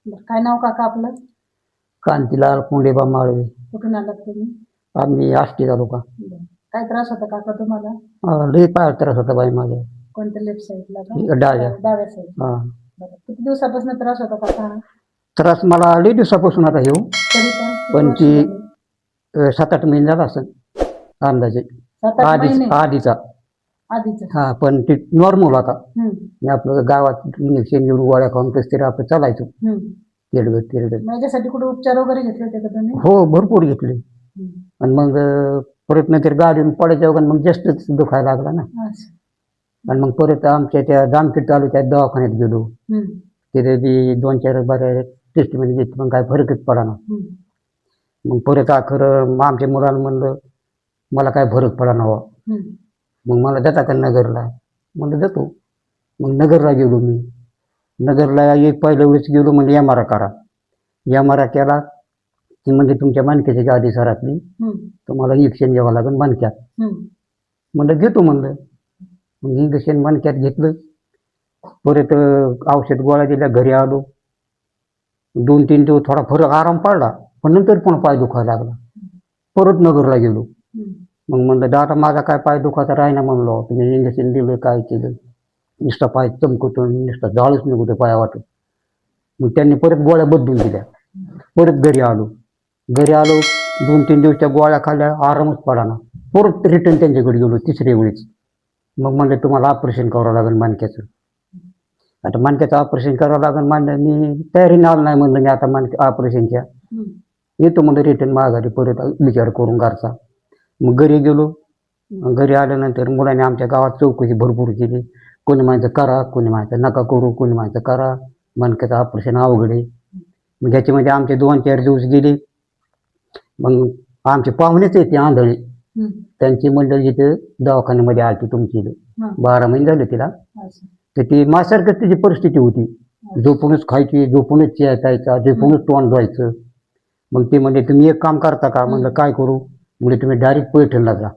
बरं, काय नाव काका आपलं? कांतीलाल कोंडेबा माळवे. कुठून आलात तुम्ही? आम्ही आष्टी तालुका. बरं. काय त्रास होता काका तुम्हाला? लई पाय त्रास होता बाई माझ्या. कोणत्या लेफ्ट साईडला का? डाव्या. डाव्या साईडला. हा. बरं. किती दिवसापासून त्रास होता काका हा? त्रास मला लई दिवसापासून आता येऊ, तरी पण किती पण वर्ष ती झाली? 7-8 महिने झाला असेल अंदाजे. 7-8 महिने आधीचा. आधीच. हा, पण ती नॉर्मल होता. हम्म. मी आपलं गावात इंजेक्शन घेऊन गोळ्या खाऊन कसं तरी आपण चालायचो. तेरडत. माझ्यासाठी कुठे उपचार वगैरे घेतले होते का तुम्ही? हो, भरपूर घेतले. आणि मग परत नंतर गाडीहून पडायच्या वगैरे मग जास्तच दुखायला लागला ना. असं. आणि मग परत आमच्या त्या जामखेड तालुक्यात दवाखान्यात गेलो. तिथे बी 2-4 बऱ्या ट्रीटमेंट घेतली, पण काय फरकच पडाना. मग परत मग आमच्या मुलाला म्हणलं मला काय फरक पडाना हवा. मग मला जाता का नगरला? म्हणलं जातो. मग नगरला गेलो मी. नगरला एक पहिल्या वेळेस गेलो, म्हणजे MRI करा. MRI केला. ती म्हणजे तुमच्या मणक्याची गादी सरातली, तुम्हाला इंजेक्शन घ्यावं लागेल मणक्यात. म्हणलं घेतो म्हणलं. मग इंजेक्शन मणक्यात घेतलं. परत औषध गोळ्या दिल्या, घरी आलो. 2-3 दिवस थोडा फरक आराम पडला, पण नंतर पण पाय दुखायला लागला. परत नगरला गेलो. मग म्हणलं दादा माझा काय पाय दुखायचा राहिना म्हणलो, तुम्ही इंजेक्शन दिलं काय केलं, नुसता पाय चमकतो, नुसता जाळच निघतो पाया वाटत. मग त्यांनी परत गोळ्या बदलून दिल्या. परत घरी आलो. 2-3 दिवस त्या गोळ्या खाल्ल्या, आरामच पडाना. परत रिटर्न त्यांच्याकडे गेलो तिसऱ्या वेळेस. मग म्हणलं तुम्हाला ऑपरेशन करावं लागेल मणक्याचं. आता मणक्याचं ऑपरेशन करावं लागेल म्हणलं, मी तयारीने आलो नाही म्हणलं, मी आता मणक्या ऑपरेशनच्या येतो म्हणलं रिटर्न माघारी परत विचार करून घरचा. मग घरी गेलो. घरी आल्यानंतर मुलांनी आमच्या गावात चौकशी भरपूर केली. कोणी म्हणायचं करा, कोणी म्हणायचं नका करू, कोणी म्हणायचं करा, मणक्याचं ऑपरेशन अवघड आहे. मग ह्याच्यामध्ये आमचे 2-4 दिवस गेले. मग आमचे पाहुणेच आहेत ते आंधळे, त्यांची मंडळी इथे दवाखान्यामध्ये आली तुमची इथे 12 महिने झाले तिला. तर ती माझ्यासारखंच तिची परिस्थिती होती. झोपूनच खायची, झोपूनच प्यायचा, झोपूनच तोंड धुवायचं. मग ते म्हणजे तुम्ही एक काम करता का? म्हणलं काय करू? म्हणजे तुम्ही डायरेक्ट पैठणला जा.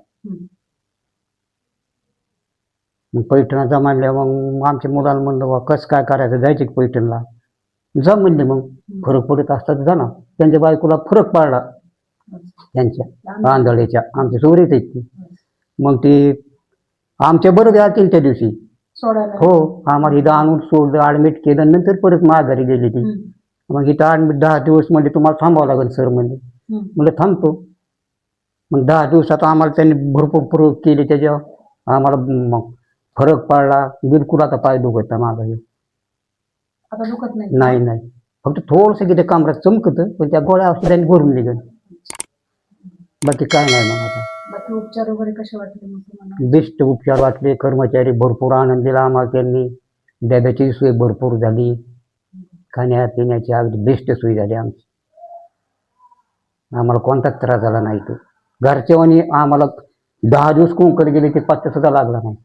मग पैठणला म्हणल्या, मग आमच्या मुलाला म्हणलं बा कसं काय करायचं, जायचं की पैठणला? जा म्हणले. मग फरक पडत असतात जा ना. त्यांच्या बायकोला फरक पडला, त्यांच्या आंधळेच्या, आमच्या सोरीच आहेत ती. मग ते आमच्या बरोबर आतील त्या दिवशी. हो, आम्हाला इथं आणून सोडलं, ऍडमिट केलं, नंतर परत माघारी गेली ती. मग इथं ऍडमिट 10 दिवस म्हणजे तुम्हाला थांबावं लागेल सर म्हणजे. म्हणलं थांबतो. मग 10 दिवसात आम्हाला त्यांनी भरपूर प्रयोग केले, त्याच्यावर आम्हाला मग फरक पडला. बिलकुल आता पाय दुखत नाही माझा. आता दुखत नाही नाही, फक्त थोडंसं किती कमरात चमकतं, पण त्या गोळ्या औषधांनी भरून निघेल, बाकी काय नाही. मग आता बाकी उपचार वगैरे कसे वाटले मग तुम्हाला? बेस्ट उपचार वाटले. कर्मचारी भरपूर आनंद दिला आम्हाला त्यांनी. डब्याची सोय भरपूर झाली, खाण्यापिण्याची अगदी बेस्ट सोय झाली आमची. आम्हाला कोणताच त्रास झाला नाही. तो घरच्यावानी आम्हाला 10 दिवस कोंकण गेले ते पत्ता सुद्धा लागला नाही.